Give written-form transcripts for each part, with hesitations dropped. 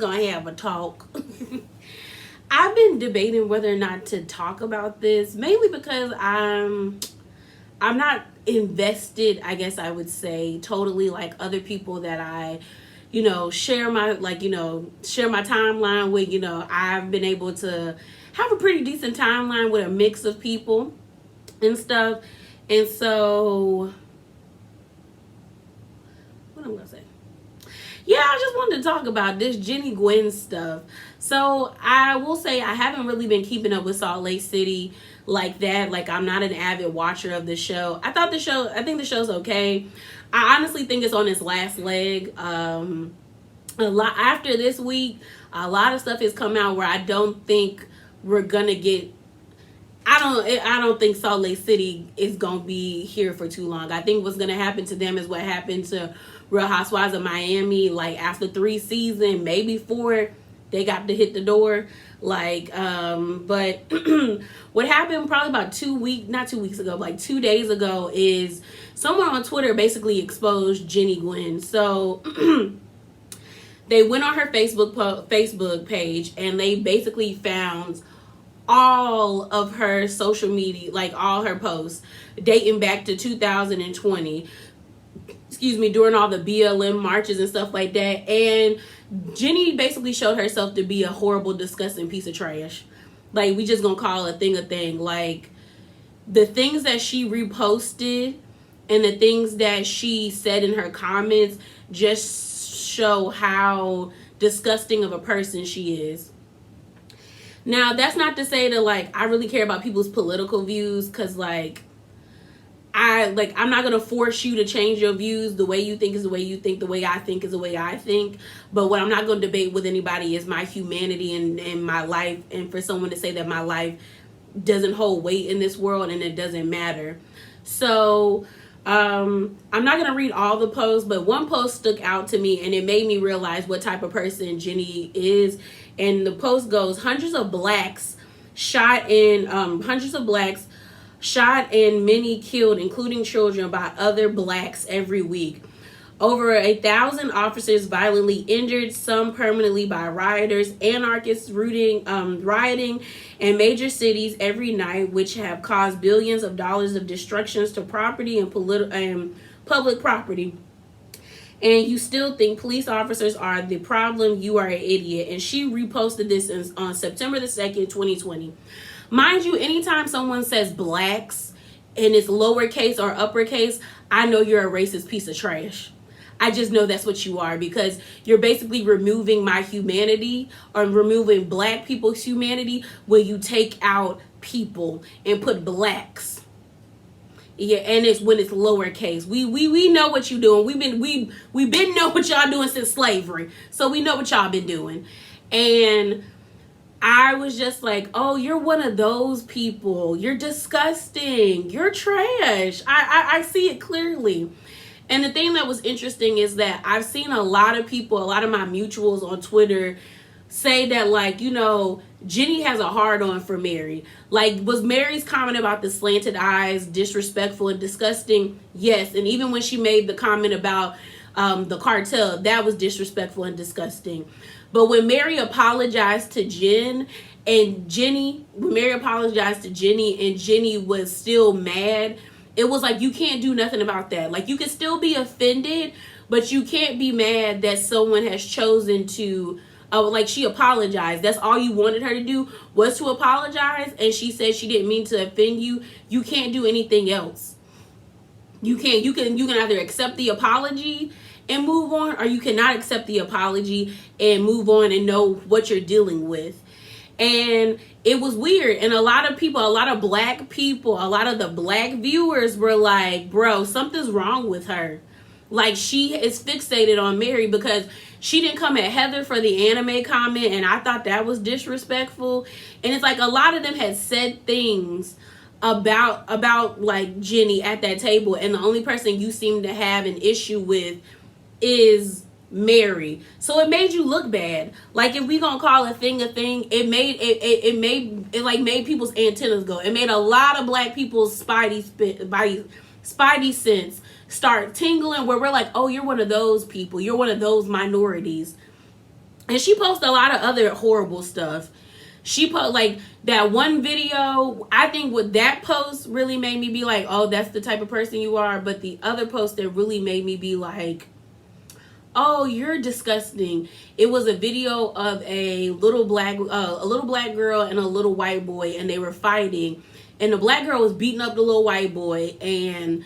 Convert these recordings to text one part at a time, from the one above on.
gonna have a talk. I've been debating whether or not to talk about this, mainly because I'm not invested, I guess I would say, totally like other people that I, share my timeline with. I've been able to have a pretty decent timeline with a mix of people and stuff. And so, what am I gonna say? Yeah, I just wanted to talk about this Jennie Nguyen stuff. So I will say I haven't really been keeping up with Salt Lake City like that. Like, I'm not an avid watcher of the show. I think the show's okay. I honestly think it's on its last leg. A lot after this week, a lot of stuff has come out where I don't think we're gonna get. I don't think Salt Lake City is gonna be here for too long. I think what's gonna happen to them is what happened to Real Housewives of Miami. Like, after 3 seasons, maybe 4, they got to hit the door. Like, but what happened probably about 2 weeks ago, like 2 days ago, is someone on Twitter basically exposed Jennie Nguyen. So they went on her Facebook page, and they basically found all of her social media, like all her posts dating back to 2020, during all the BLM marches and stuff like that. And Jennie basically showed herself to be a horrible, disgusting piece of trash. Like, we just gonna call a thing. Like, the things that she reposted and the things that she said in her comments just show how disgusting of a person she is. Now, that's not to say that, like, I really care about people's political views, because, I'm not going to force you to change your views. The way you think is the way you think. The way I think is the way I think. But what I'm not going to debate with anybody is my humanity and my life. And for someone to say that my life doesn't hold weight in this world and it doesn't matter. So, I'm not going to read all the posts, but one post stuck out to me, and it made me realize what type of person Jennie is. And the post goes, hundreds of blacks shot and many killed, including children, by other blacks every week. Over 1,000 officers violently injured, some permanently, by rioters, anarchists rioting in major cities every night, which have caused billions of dollars of destructions to property and public property. And you still think police officers are the problem? You are an idiot. And she reposted this on September the 2nd, 2020. Mind you, anytime someone says blacks and it's lowercase or uppercase, I know you're a racist piece of trash. I just know that's what you are, because you're basically removing my humanity, or removing black people's humanity, when you take out people and put blacks. Yeah, and it's when it's lowercase. We know what you're doing. We've been know what y'all doing since slavery. So we know what y'all been doing. And I was just like, oh, you're one of those people. You're disgusting. You're trash. I see it clearly. And the thing that was interesting is that I've seen a lot of people, a lot of my mutuals on Twitter, say that, like, Jennie has a hard-on for Mary. Like, was Mary's comment about the slanted eyes disrespectful and disgusting? Yes. And even when she made the comment about the cartel, that was disrespectful and disgusting. But when Mary apologized to Jennie, and Jennie was still mad, it was like, you can't do nothing about that. Like, you can still be offended, but you can't be mad that someone has chosen to, like, she apologized. That's all you wanted her to do, was to apologize. And she said she didn't mean to offend you. You can't do anything else. You can either accept the apology and move on, or you cannot accept the apology and move on and know what you're dealing with. And it was weird. And a lot of people, a lot of black people, a lot of the black viewers were like, bro, something's wrong with her. Like, she is fixated on Mary because she didn't come at Heather for the anime comment, and I thought that was disrespectful. And it's like, a lot of them had said things about like Jennie at that table, and the only person you seem to have an issue with is Mary. So it made you look bad. Like, if we gonna call a thing, it made people's antennas go. It made a lot of black people's spidey sense start tingling, where we're like, oh, you're one of those people, you're one of those minorities. And she posts a lot of other horrible stuff. She put like that one video. I think what that post really made me be like, oh, that's the type of person you are. But the other post that really made me be like, oh, you're disgusting. It was a video of a little black girl and a little white boy, and they were fighting. And the black girl was beating up the little white boy, and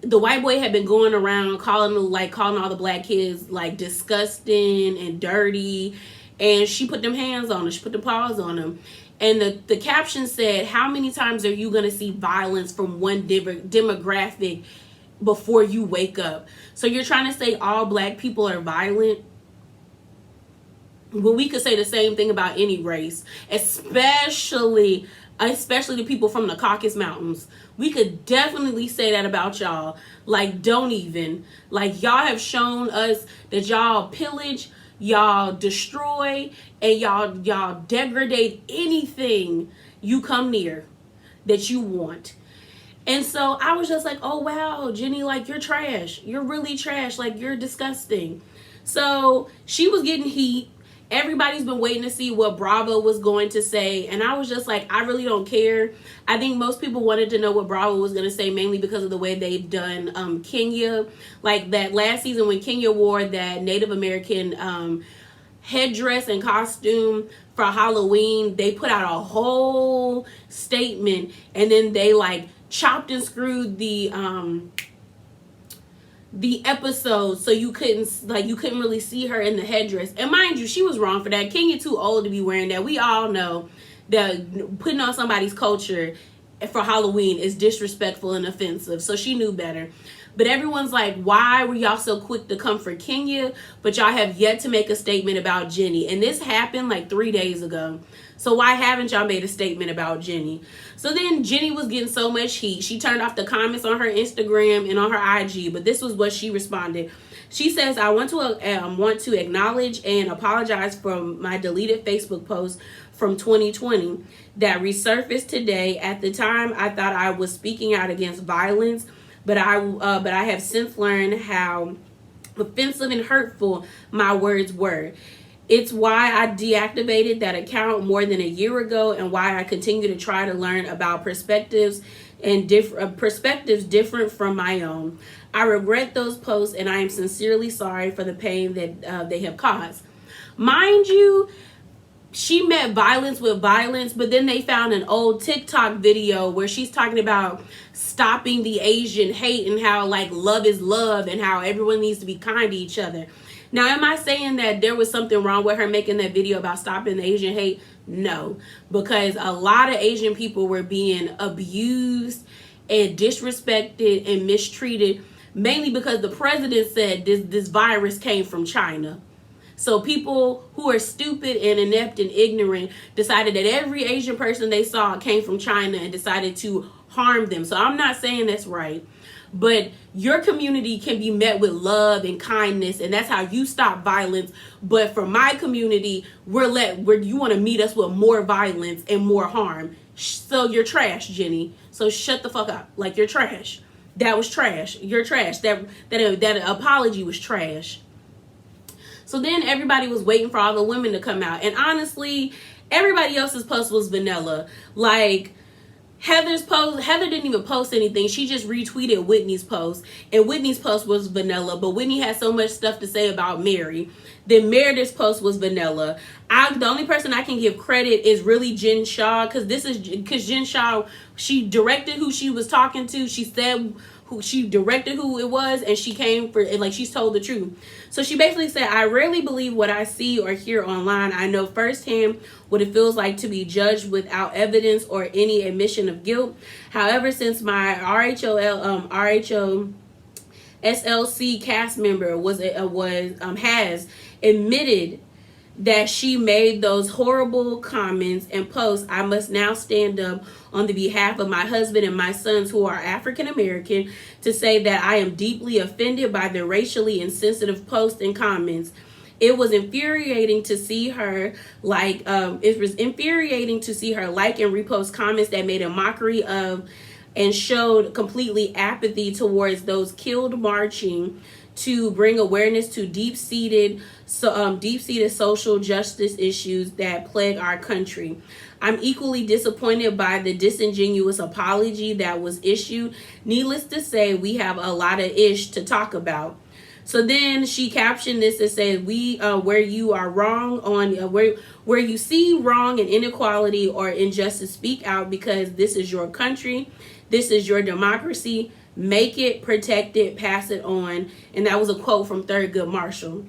the white boy had been going around calling all the black kids like disgusting and dirty. And she put them hands on him. She put the paws on him. And the caption said, how many times are you going to see violence from one demographic before you wake up? So you're trying to say all black people are violent? Well, we could say the same thing about any race, especially the people from the Caucasus Mountains. We could definitely say that about y'all. Like, don't even. Like, y'all have shown us that y'all pillage, y'all destroy, and y'all degrade anything you come near that you want. And so I was just like, oh wow, Jennie, like, you're trash. You're really trash. Like, you're disgusting. So she was getting heat. Everybody's been waiting to see what Bravo was going to say. And I was just like, I really don't care. I think most people wanted to know what Bravo was going to say, mainly because of the way they've done Kenya. Like that last season when Kenya wore that Native American headdress and costume for Halloween, they put out a whole statement, and then they like chopped and screwed the episode so you couldn't really see her in the headdress. And mind you, she was wrong for that. Kenya too old to be wearing that. We all know that putting on somebody's culture for Halloween is disrespectful and offensive. So she knew better. But everyone's like, why were y'all so quick to come for Kenya, but y'all have yet to make a statement about Jennie? And this happened like 3 days ago. So why haven't y'all made a statement about Jennie? So then Jennie was getting so much heat. She turned off the comments on her Instagram and on her IG, but this was what she responded. She says, I want to acknowledge and apologize for my deleted Facebook post from 2020 that resurfaced today. At the time, I thought I was speaking out against violence, but I have since learned how offensive and hurtful my words were. It's why I deactivated that account more than a year ago, and why I continue to try to learn about perspectives and perspectives different from my own. I regret those posts, and I am sincerely sorry for the pain that they have caused. Mind you, she met violence with violence, but then they found an old TikTok video where she's talking about stopping the Asian hate and how like love is love and how everyone needs to be kind to each other. Now, am I saying that there was something wrong with her making that video about stopping the Asian hate? No, because a lot of Asian people were being abused and disrespected and mistreated, mainly because the president said this virus came from China. So people who are stupid and inept and ignorant decided that every Asian person they saw came from China and decided to harm them. So I'm not saying that's right, but your community can be met with love and kindness, and that's how you stop violence. But for my community, you want to meet us with more violence and more harm. So you're trash, Jennie. So shut the fuck up. Like, you're trash. That was trash. You're trash. That apology was trash. So then everybody was waiting for all the women to come out. And honestly, everybody else's post was vanilla. Like, Heather didn't even post anything. She just retweeted Whitney's post. And Whitney's post was vanilla. But Whitney had so much stuff to say about Mary. Then Meredith's post was vanilla. The only person I can give credit is really Jen Shah. Because Jen Shah, she directed who she was talking to. She said she directed who it was, and she came for it, like, she's told the truth. So she basically said, I rarely believe what I see or hear online. I know firsthand what it feels like to be judged without evidence or any admission of guilt. However, since my RHO SLC cast member has admitted that she made those horrible comments and posts, I must now stand up on the behalf of my husband and my sons who are African American to say that I am deeply offended by the racially insensitive posts and comments. It was infuriating to see her like and repost comments that made a mockery of and showed completely apathy towards those killed marching to bring awareness to deep-seated social justice issues that plague our country. I'm equally disappointed by the disingenuous apology that was issued. Needless to say, we have a lot of ish to talk about. So then she captioned this and said, where you are wrong on where you see wrong and inequality or injustice, speak out, because this is your country. This is your democracy. Make it, protect it, pass it on. And that was a quote from Thurgood Marshall.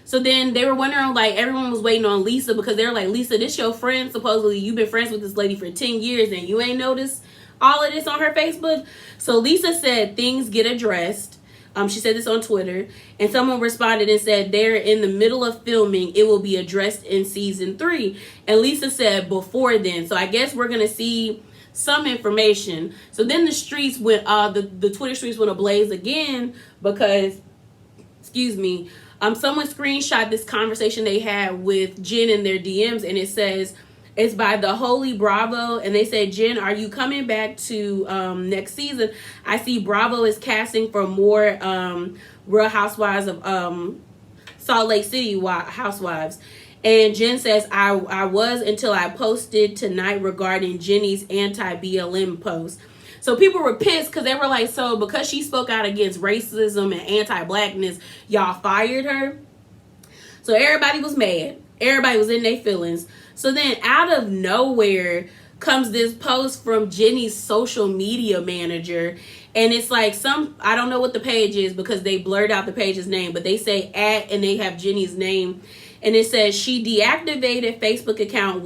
So then they were wondering, like, everyone was waiting on Lisa, because they were like, Lisa, this your friend. Supposedly you've been friends with this lady for 10 years and you ain't noticed all of this on her Facebook. So Lisa said things get addressed. She said this on Twitter, and someone responded and said they're in the middle of filming. It will be addressed in season 3. And Lisa said before then. So I guess we're going to see some information. So then the streets went, the Twitter streets went ablaze again because, someone screenshot this conversation they had with Jen in their DMs, and it says, it's by TheHolyBravo, and they said, Jen, are you coming back to next season? I see Bravo is casting for more Real Housewives of Salt Lake City housewives. And Jen says, I was until I posted tonight regarding Jennie's anti-BLM post. So people were pissed because they were like, so because she spoke out against racism and anti-blackness, y'all fired her? So everybody was mad. Everybody was in their feelings. So then out of nowhere comes this post from Jennie's social media manager. And it's like I don't know what the page is because they blurred out the page's name, but they say @ and they have Jennie's name. And it says her deactivated Facebook account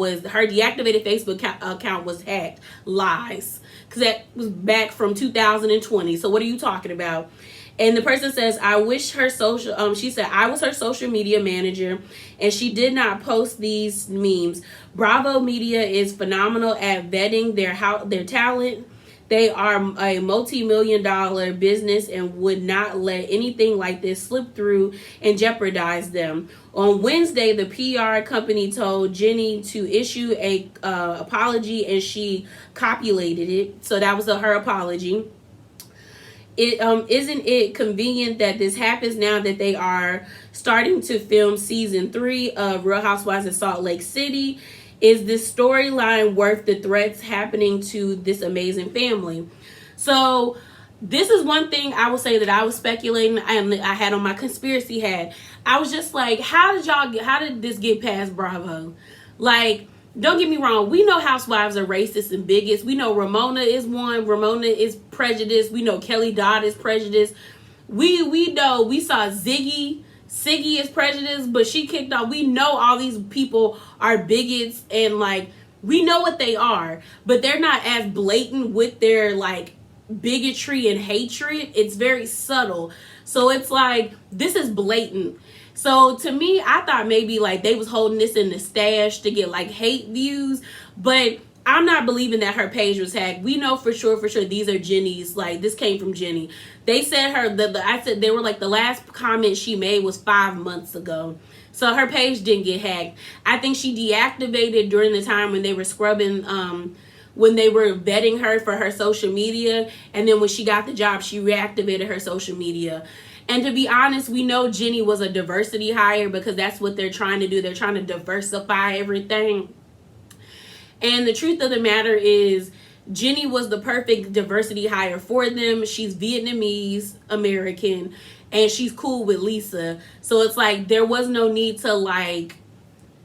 was hacked. Lies. Because that was back from 2020. So what are you talking about? And the person says, she said, I was her social media manager and she did not post these memes. Bravo Media is phenomenal at vetting their talent. They are a multi-million-dollar business and would not let anything like this slip through and jeopardize them. On Wednesday, the PR company told Jennie to issue a apology, and she copulated it. So that was her apology. Isn't it convenient that this happens now that they are starting to film season 3 of Real Housewives of Salt Lake City? Is this storyline worth the threats happening to this amazing family? So this is one thing I will say that I was speculating. I had on my conspiracy hat. I was just like, how did this get past Bravo? Like, don't get me wrong. We know housewives are racist and bigots. We know Ramona is one. Ramona is prejudiced. We know Kelly Dodd is prejudiced. We know we saw Siggy is prejudiced, but she kicked off. We know all these people are bigots, and like we know what they are, but they're not as blatant with their like bigotry and hatred. It's very subtle. So it's like this is blatant. So to me, I thought maybe like they was holding this in the stash to get like hate views, but I'm not believing that her page was hacked. We know for sure these are Jennie's. Like this came from Jennie. They said they were like the last comment she made was 5 months ago. So her page didn't get hacked. I think she deactivated during the time when they were scrubbing, when they were vetting her for her social media. And then when she got the job, she reactivated her social media. And to be honest, we know Jennie was a diversity hire because that's what they're trying to do. They're trying to diversify everything. And the truth of the matter is, Jennie was the perfect diversity hire for them. She's Vietnamese American, and she's cool with Lisa. So it's like there was no need to like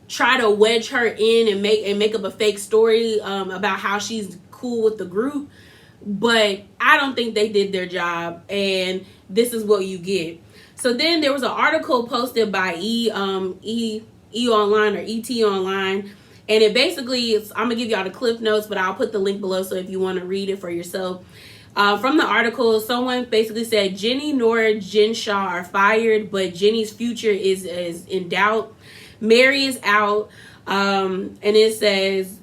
try to wedge her in and make up a fake story about how she's cool with the group. But I don't think they did their job, and this is what you get. So then there was an article posted by E Online or ET Online. And it basically, I'm going to give y'all the cliff notes, but I'll put the link below so if you want to read it for yourself. From the article, someone basically said, Jennie nor Jen Shah are fired, but Jennie's future is in doubt. Mary is out, and it says,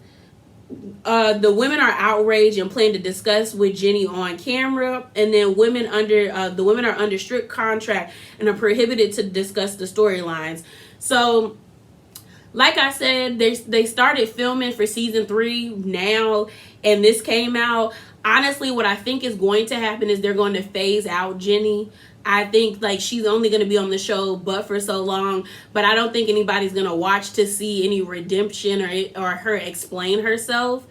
the women are outraged and plan to discuss with Jennie on camera. And then the women are under strict contract and are prohibited to discuss the storylines. So like I said, they started filming for season 3 now, and this came out. Honestly, what I think is going to happen is they're going to phase out Jennie. I think like she's only going to be on the show but for so long, but I don't think anybody's going to watch to see any redemption or her explain herself,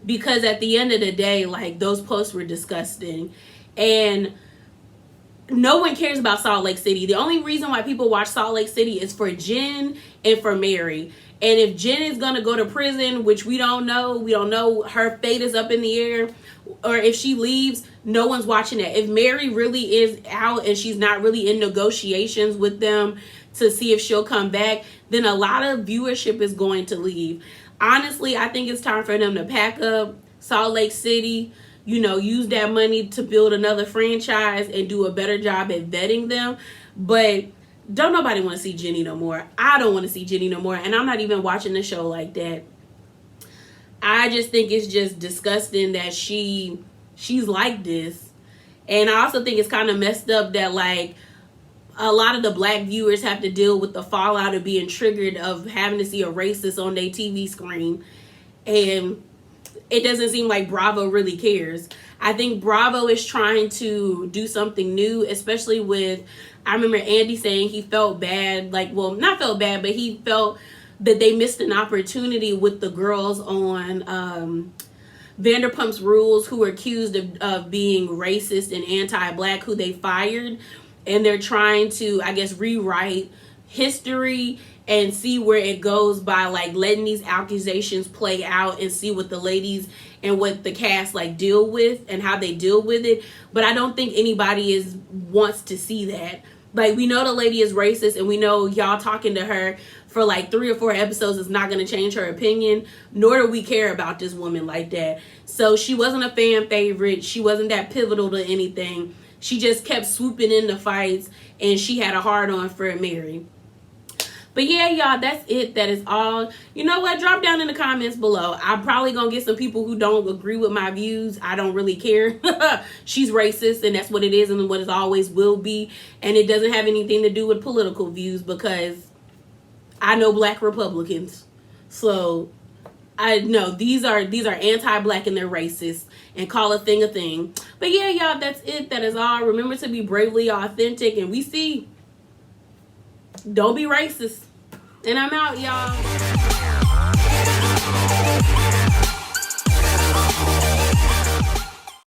because at the end of the day, like, those posts were disgusting and no one cares about Salt Lake City. The only reason why people watch Salt Lake City is for Jen and for Mary. And if Jen is going to go to prison, which we don't know, her fate is up in the air, or if she leaves, no one's watching that. If Mary really is out and she's not really in negotiations with them to see if she'll come back, then a lot of viewership is going to leave. Honestly, I think it's time for them to pack up Salt Lake City, use that money to build another franchise and do a better job at vetting them. But don't nobody want to see Jennie no more. I don't want to see Jennie no more. And I'm not even watching the show like that. I just think it's just disgusting that she's like this. And I also think it's kind of messed up that, like, a lot of the black viewers have to deal with the fallout of being triggered of having to see a racist on their TV screen. And it doesn't seem like Bravo really cares. I think Bravo is trying to do something new, especially with, I remember Andy saying he felt bad, like, well, not felt bad, but he felt that they missed an opportunity with the girls on Vanderpump's Rules who were accused of being racist and anti-black, who they fired. And they're trying to, I guess, rewrite history and see where it goes by, like, letting these accusations play out and see what the ladies and what the cast, like, deal with and how they deal with it. But I don't think anybody wants to see that. Like, we know the lady is racist, and we know y'all talking to her for like 3 or 4 episodes is not going to change her opinion, nor do we care about this woman like that. So she wasn't a fan favorite. She wasn't that pivotal to anything. She just kept swooping into fights, and she had a hard on for Mary. But yeah, y'all, that's it. That is all. You know what? Drop down in the comments below. I'm probably going to get some people who don't agree with my views. I don't really care. She's racist, and that's what it is and what it always will be. And it doesn't have anything to do with political views, because I know black Republicans. So I know these are anti-black and they're racist, and call a thing a thing. But yeah, y'all, that's it. That is all. Remember to be bravely authentic, and we see. Don't be racist. And I'm out, y'all.